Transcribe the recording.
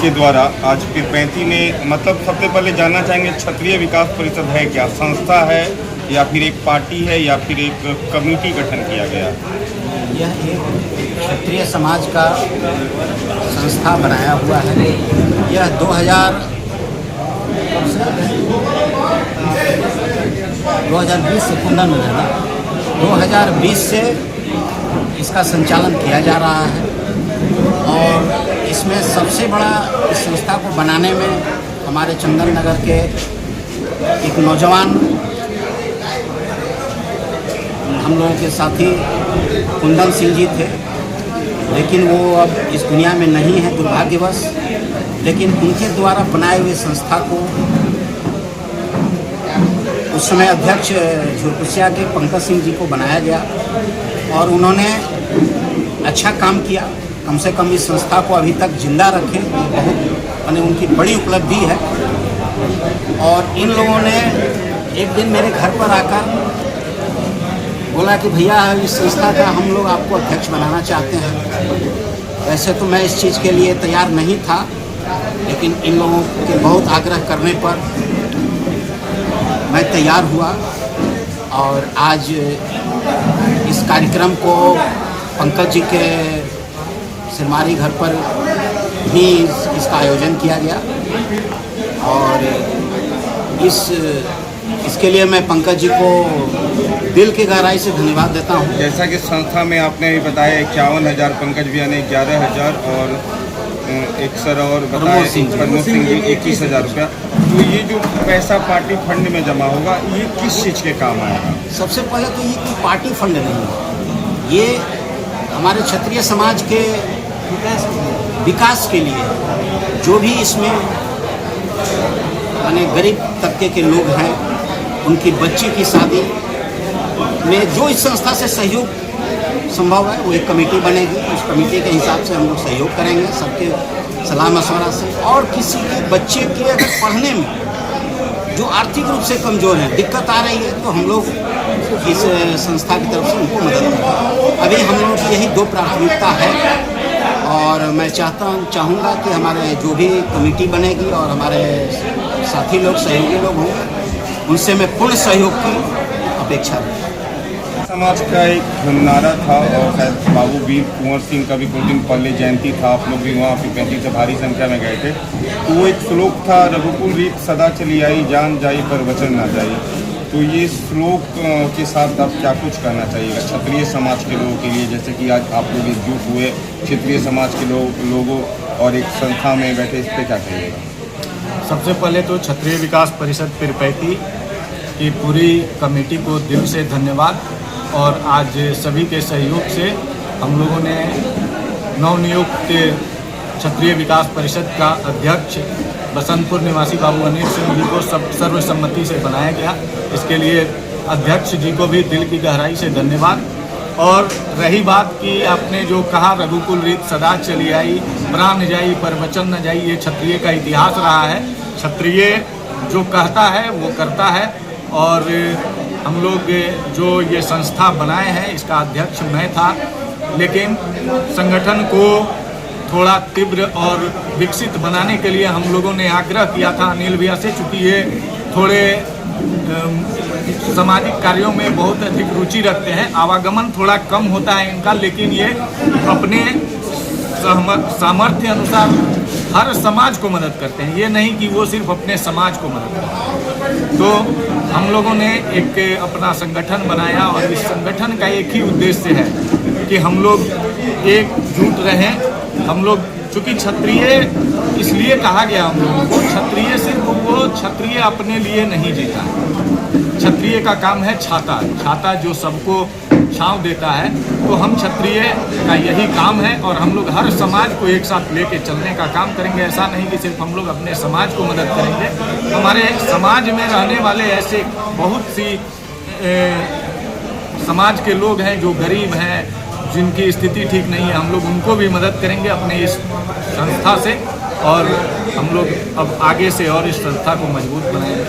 के द्वारा आज पीरपैंती में, मतलब सबसे पहले जानना चाहेंगे क्षत्रिय विकास परिषद है क्या, संस्था है या फिर एक पार्टी है या फिर एक कमेटी गठन किया गया? यह एक क्षत्रिय समाज का संस्था बनाया हुआ है। यह 2020 से कुंडन में है ना, 2020 से इसका संचालन किया जा रहा है। और इसमें सबसे बड़ा इस संस्था को बनाने में हमारे चंदन नगर के एक नौजवान हम लोगों के साथी कुंदन सिंह जी थे, लेकिन वो अब इस दुनिया में नहीं है दुर्भाग्यवश। लेकिन उनके द्वारा बनाए हुए संस्था को उस समय अध्यक्ष झुरकुसिया के पंकज सिंह जी को बनाया गया और उन्होंने अच्छा काम किया। कम से कम इस संस्था को अभी तक जिंदा रखे, बहुत उनकी बड़ी उपलब्धि है। और इन लोगों ने एक दिन मेरे घर पर आकर बोला कि भैया इस संस्था का हम लोग आपको अध्यक्ष बनाना चाहते हैं। वैसे तो मैं इस चीज़ के लिए तैयार नहीं था, लेकिन इन लोगों के बहुत आग्रह करने पर मैं तैयार हुआ और आज इस कार्यक्रम को पंकज जी के सिरमारी घर पर भी इसका आयोजन किया गया। और इसके लिए मैं पंकज जी को दिल की गहराई से धन्यवाद देता हूँ। जैसा कि संस्था में आपने भी बताया 51,000, पंकज भैया ने 11,000 और एक सर और बताया प्रमोद सिंह जी 21,000 रुपया। तो ये जो पैसा पार्टी फंड में जमा होगा, ये किस चीज़ के काम आएगा? सबसे पहले तो ये कोई पार्टी फंड नहीं है, ये हमारे क्षत्रिय समाज के विकास के लिए जो भी इसमें गरीब तबके के लोग हैं, उनकी बच्ची की शादी में जो इस संस्था से सहयोग संभव है, वो एक कमेटी बनेगी। उस कमेटी के हिसाब से हम लोग सहयोग करेंगे सबके सलाह मशवरा से। और किसी के बच्चे के अगर पढ़ने में जो आर्थिक रूप से कमज़ोर है, दिक्कत आ रही है, तो हम लोग इस संस्था की तरफ से उनको मदद करेंगे। अभी हम लोगों की यही 2 प्राथमिकता है और मैं चाहूँगा कि हमारे जो भी कमेटी बनेगी और हमारे साथी लोग, सहयोगी लोग होंगे, उनसे मैं पूर्ण सहयोग की अपेक्षा रखूँ। समाज का एक नारा था और शायद बाबू वीर कुंवर सिंह का भी कुछ दिन पहले जयंती था, आप लोग भी वहाँ पीरपैंती से भारी संख्या में गए थे। तो वो एक श्लोक था, रघुकुल रीत सदा चली आई, जान जाई पर वचन ना जाई। तो ये श्लोक के साथ आप क्या कुछ कहना चाहिएगा क्षत्रिय समाज के लोगों के लिए, जैसे कि आज आप लोग एकजुट हुए क्षत्रिय समाज के लोगों और एक संस्था में बैठे, इस पर क्या कहिएगा? सबसे पहले तो क्षत्रिय विकास परिषद पीरपैंती की पूरी कमेटी को दिल से धन्यवाद। और आज सभी के सहयोग से हम लोगों ने नवनियुक्त क्षत्रिय विकास परिषद का अध्यक्ष बसंतपुर निवासी बाबू अनिल सिंह जी को सर्वसम्मति से बनाया गया। इसके लिए अध्यक्ष जी को भी दिल की गहराई से धन्यवाद। और रही बात कि आपने जो कहा रघुकुल रीत सदा चली आई, प्राण जाई पर वचन न जाई, ये क्षत्रिय का इतिहास रहा है। क्षत्रिय जो कहता है वो करता है। और हम लोग जो ये संस्था बनाए हैं, इसका अध्यक्ष मैं था, लेकिन संगठन को थोड़ा तीव्र और विकसित बनाने के लिए हम लोगों ने आग्रह किया था अनिल भैया से, चूँकि ये थोड़े सामाजिक कार्यों में बहुत अधिक रुचि रखते हैं। आवागमन थोड़ा कम होता है इनका, लेकिन ये अपने सामर्थ्य अनुसार हर समाज को मदद करते हैं। ये नहीं कि वो सिर्फ अपने समाज को मदद करते हैं। तो हम लोगों ने एक अपना संगठन बनाया और इस संगठन का एक ही उद्देश्य है कि हम लोग एकजुट रहें। हम लोग चूँकि क्षत्रिय इसलिए कहा गया हम लोगों को, क्षत्रिय सिर्फ वो क्षत्रिय अपने लिए नहीं जीता है। क्षत्रिय का काम है छाता जो सबको छांव देता है। तो हम क्षत्रिय का यही काम है और हम लोग हर समाज को एक साथ लेके चलने का काम करेंगे। ऐसा नहीं कि सिर्फ हम लोग अपने समाज को मदद करेंगे, हमारे समाज में रहने वाले ऐसे बहुत सी समाज के लोग हैं जो गरीब हैं, जिनकी स्थिति ठीक नहीं है, हम लोग उनको भी मदद करेंगे अपने इस संस्था से। और हम लोग अब आगे से और इस संस्था को मजबूत बनाएंगे।